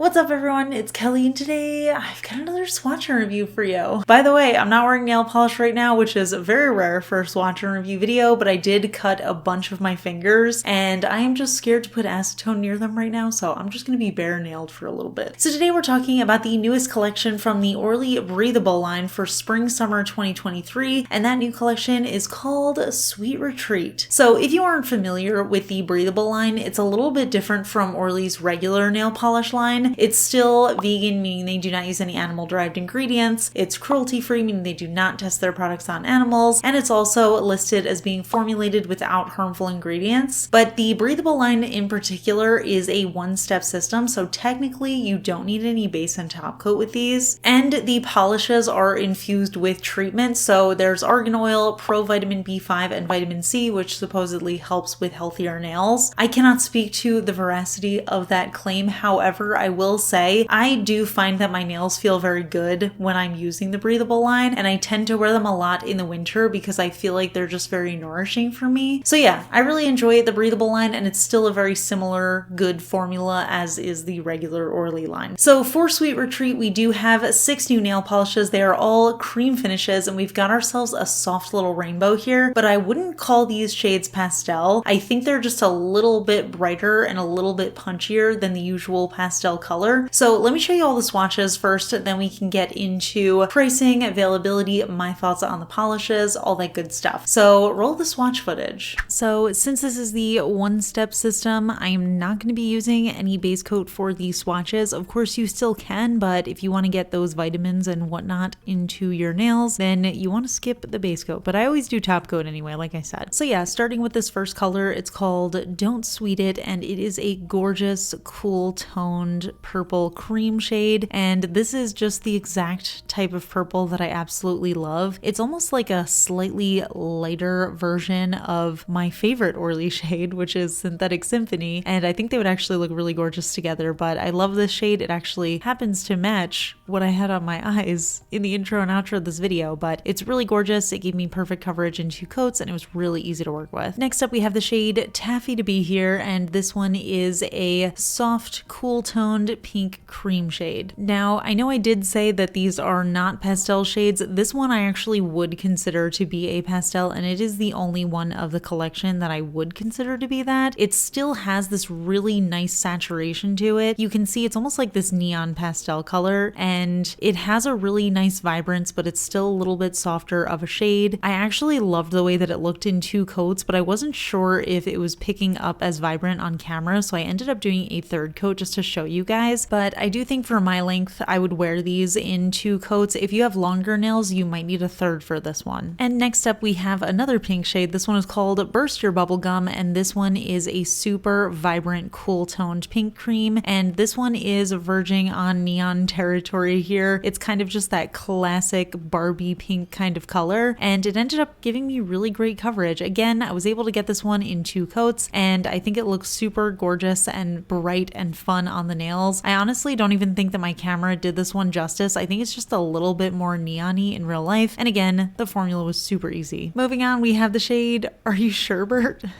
What's up everyone, it's Kelly and today I've got another swatch and review for you. By the way, I'm not wearing nail polish right now, which is very rare for a swatch and review video, but I did cut a bunch of my fingers and I am just scared to put acetone near them right now, so I'm just going to be bare nailed for a little bit. So today we're talking about the newest collection from the Orly Breathable line for spring-summer 2023, and that new collection is called Sweet Retreat. So if you aren't familiar with the Breathable line, it's a little bit different from Orly's regular nail polish line. It's still vegan, meaning they do not use any animal-derived ingredients. It's cruelty-free, meaning they do not test their products on animals. And it's also listed as being formulated without harmful ingredients. But the Breathable line in particular is a one-step system, so technically you don't need any base and top coat with these. And the polishes are infused with treatment, so there's argan oil, pro-vitamin B5, and vitamin C, which supposedly helps with healthier nails. I cannot speak to the veracity of that claim, however, I will say I do find that my nails feel very good when I'm using the Breathable line, and I tend to wear them a lot in the winter because I feel like they're just very nourishing for me. So yeah, I really enjoy the Breathable line, and it's still a very similar good formula as is the regular Orly line. So for Sweet Retreat, we do have 6 new nail polishes. They are all cream finishes, and we've got ourselves a soft little rainbow here, but I wouldn't call these shades pastel. I think they're just a little bit brighter and a little bit punchier than the usual pastel color. So let me show you all the swatches first, then we can get into pricing, availability, my thoughts on the polishes, all that good stuff. So roll the swatch footage. So since this is the one-step system, I am not going to be using any base coat for the swatches. Of course you still can, but if you want to get those vitamins and whatnot into your nails, then you want to skip the base coat. But I always do top coat anyway, like I said. So yeah, starting with this first color, it's called Don't Sweet It, and it is a gorgeous, cool toned purple cream shade, and this is just the exact type of purple that I absolutely love. It's almost like a slightly lighter version of my favorite Orly shade, which is Synthetic Symphony, and I think they would actually look really gorgeous together, but I love this shade. It actually happens to match what I had on my eyes in the intro and outro of this video, but it's really gorgeous. It gave me perfect coverage in 2 coats, and it was really easy to work with. Next up, we have the shade Taffy to Be Here, and this one is a soft, cool toned pink cream shade. Now, I know I did say that these are not pastel shades. This one I actually would consider to be a pastel, and it is the only one of the collection that I would consider to be that. It still has this really nice saturation to it. You can see it's almost like this neon pastel color, and it has a really nice vibrance, but it's still a little bit softer of a shade. I actually loved the way that it looked in 2 coats, but I wasn't sure if it was picking up as vibrant on camera, so I ended up doing a 3rd coat just to show you guys. But I do think for my length, I would wear these in 2 coats. If you have longer nails, you might need a 3rd for this one. And next up, we have another pink shade. This one is called Burst Your Bubblegum, and this one is a super vibrant, cool toned pink cream, and this one is verging on neon territory here. It's kind of just that classic Barbie pink kind of color, and it ended up giving me really great coverage. Again, I was able to get this one in 2 coats, and I think it looks super gorgeous and bright and fun on the nails. I honestly don't even think that my camera did this one justice. I think it's just a little bit more neon-y in real life, and again, the formula was super easy. Moving on, we have the shade Are You Sherbert?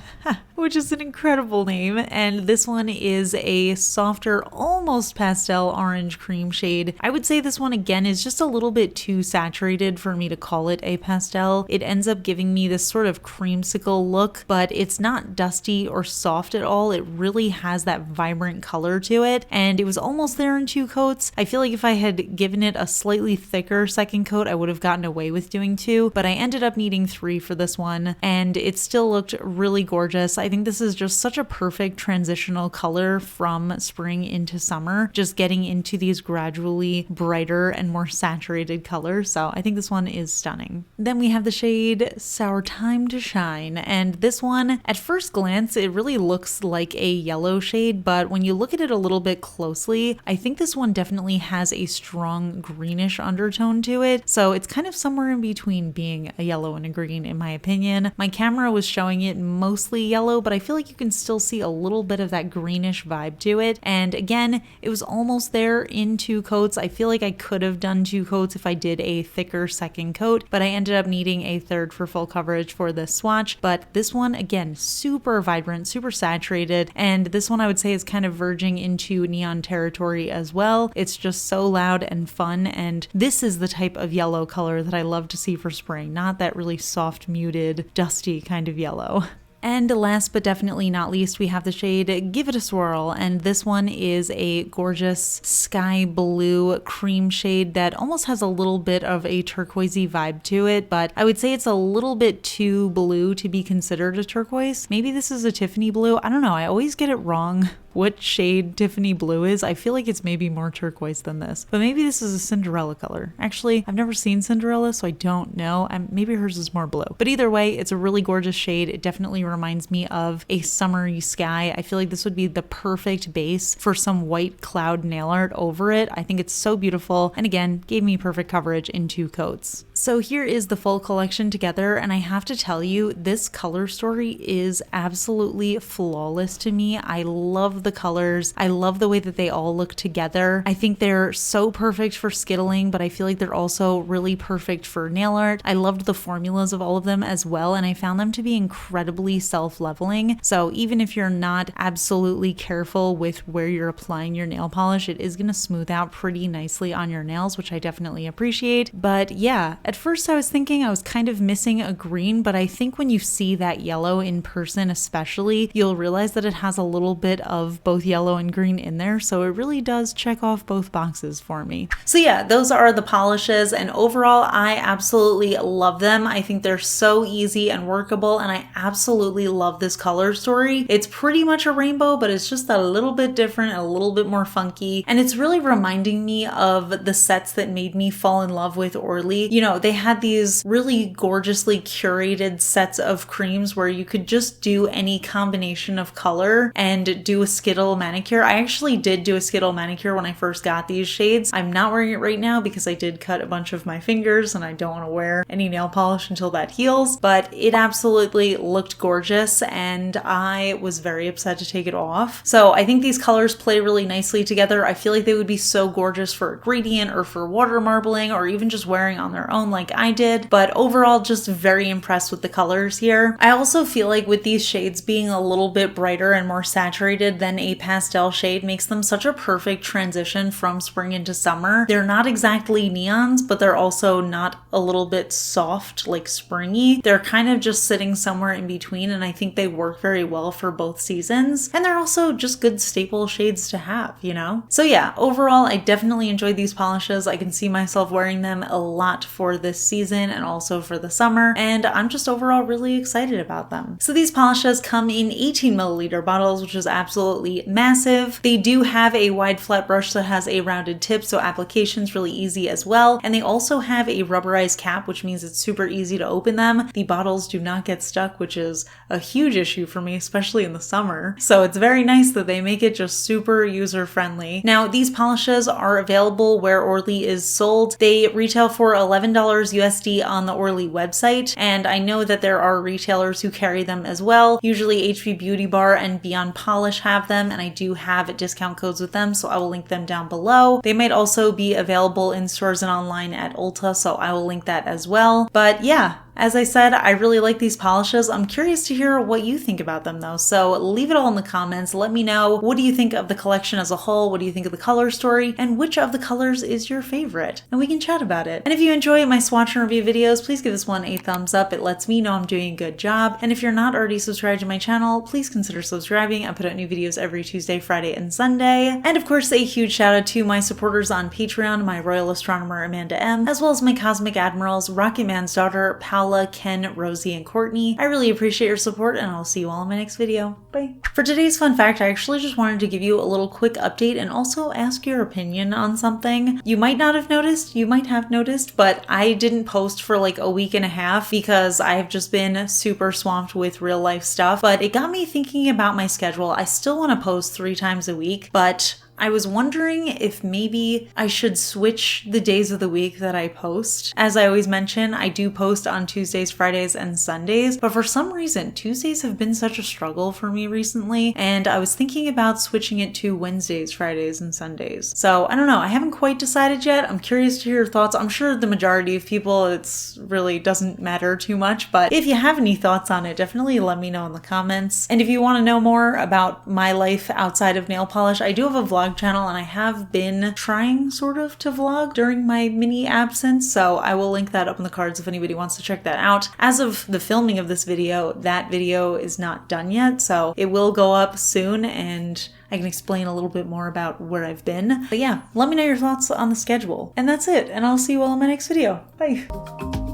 Which is an incredible name, and this one is a softer, almost pastel orange cream shade. I would say this one again is just a little bit too saturated for me to call it a pastel. It ends up giving me this sort of creamsicle look, but it's not dusty or soft at all. It really has that vibrant color to it, and it was almost there in 2 coats. I feel like if I had given it a slightly thicker 2nd coat, I would have gotten away with doing 2, but I ended up needing 3 for this one, and it still looked really gorgeous. I think this is just such a perfect transitional color from spring into summer, just getting into these gradually brighter and more saturated colors. So I think this one is stunning. Then we have the shade Sour Time to Shine, and this one, at first glance, it really looks like a yellow shade, but when you look at it a little bit closely, I think this one definitely has a strong greenish undertone to it. So it's kind of somewhere in between being a yellow and a green, in my opinion. My camera was showing it mostly yellow, yellow, but I feel like you can still see a little bit of that greenish vibe to it. And again, it was almost there in 2 coats. I feel like I could have done 2 coats if I did a thicker second coat, but I ended up needing a third for full coverage for this swatch. But this one, again, super vibrant, super saturated, and this one I would say is kind of verging into neon territory as well. It's just so loud and fun, and this is the type of yellow color that I love to see for spring, not that really soft, muted, dusty kind of yellow. And last but definitely not least, we have the shade Give It a Swirl, and this one is a gorgeous sky blue cream shade that almost has a little bit of a turquoisey vibe to it, but I would say it's a little bit too blue to be considered a turquoise. Maybe this is a Tiffany blue. I don't know. I always get it wrong what shade Tiffany blue is. I feel like it's maybe more turquoise than this, but maybe this is a Cinderella color. Actually, I've never seen Cinderella, so I don't know. Maybe hers is more blue, but either way, it's a really gorgeous shade. It definitely reminds me of a summery sky. I feel like this would be the perfect base for some white cloud nail art over it. I think it's so beautiful, and again, gave me perfect coverage in 2 coats. So here is the full collection together, and I have to tell you, this color story is absolutely flawless to me. I love the colors. I love the way that they all look together. I think they're so perfect for skittling, but I feel like they're also really perfect for nail art. I loved the formulas of all of them as well, and I found them to be incredibly self-leveling. So even if you're not absolutely careful with where you're applying your nail polish, it is going to smooth out pretty nicely on your nails, which I definitely appreciate. But yeah, at first I was thinking I was kind of missing a green, but I think when you see that yellow in person especially, you'll realize that it has a little bit of both yellow and green in there, so it really does check off both boxes for me. So yeah, those are the polishes, and overall I absolutely love them. I think they're so easy and workable, and I absolutely love this color story. It's pretty much a rainbow, but it's just a little bit different, a little bit more funky, and it's really reminding me of the sets that made me fall in love with Orly. You know, they had these really gorgeously curated sets of creams where you could just do any combination of color and do a Skittle manicure. I actually did do a Skittle manicure when I first got these shades. I'm not wearing it right now because I did cut a bunch of my fingers and I don't want to wear any nail polish until that heals, but it absolutely looked gorgeous and I was very upset to take it off. So I think these colors play really nicely together. I feel like they would be so gorgeous for a gradient or for water marbling or even just wearing on their own like I did, but overall just very impressed with the colors here. I also feel like with these shades being a little bit brighter and more saturated than a pastel shade makes them such a perfect transition from spring into summer. They're not exactly neons, but they're also not a little bit soft like springy. They're kind of just sitting somewhere in between, and I think they work very well for both seasons. And they're also just good staple shades to have, you know? So yeah, overall, I definitely enjoyed these polishes. I can see myself wearing them a lot for this season and also for the summer, and I'm just overall really excited about them. So these polishes come in 18 milliliter bottles, which is absolutely massive. They do have a wide flat brush that has a rounded tip, so application's really easy as well. And they also have a rubberized cap, which means it's super easy to open them. The bottles do not get stuck, which is a huge issue for me, especially in the summer. So it's very nice that they make it just super user-friendly. Now, these polishes are available where Orly is sold. They retail for $11 USD on the Orly website, and I know that there are retailers who carry them as well. Usually HB Beauty Bar and Beyond Polish have them, and I do have discount codes with them, so I will link them down below. They might also be available in stores and online at Ulta, so I will link that as well. But yeah, as I said, I really like these polishes. I'm curious to hear what you think about them though, so leave it all in the comments. Let me know, what do you think of the collection as a whole? What do you think of the color story? And which of the colors is your favorite? And we can chat about it. And if you enjoy my swatch and review videos, please give this one a thumbs up. It lets me know I'm doing a good job. And if you're not already subscribed to my channel, please consider subscribing. I put out new videos every Tuesday, Friday, and Sunday. And of course, a huge shout out to my supporters on Patreon, my Royal Astronomer Amanda M, as well as my Cosmic Admirals, Rocket Man's Daughter, Paula, Ken, Rosie, and Courtney. I really appreciate your support, and I'll see you all in my next video. Bye. For today's fun fact, I actually just wanted to give you a little quick update and also ask your opinion on something. You might not have noticed, you might have noticed, but I didn't post for like a week and a half because I've just been super swamped with real life stuff, but it got me thinking about my schedule. I still want to post 3 times a week, but I was wondering if maybe I should switch the days of the week that I post. As I always mention, I do post on Tuesdays, Fridays, and Sundays, but for some reason, Tuesdays have been such a struggle for me recently, and I was thinking about switching it to Wednesdays, Fridays, and Sundays. So I don't know, I haven't quite decided yet. I'm curious to hear your thoughts. I'm sure the majority of people, it's really doesn't matter too much, but if you have any thoughts on it, definitely let me know in the comments. And if you want to know more about my life outside of nail polish, I do have a vlog channel, and I have been trying sort of to vlog during my mini absence, so I will link that up in the cards if anybody wants to check that out. As of the filming of this video, that video is not done yet, so it will go up soon, and I can explain a little bit more about where I've been. But yeah, let me know your thoughts on the schedule. And that's it, and I'll see you all in my next video. Bye!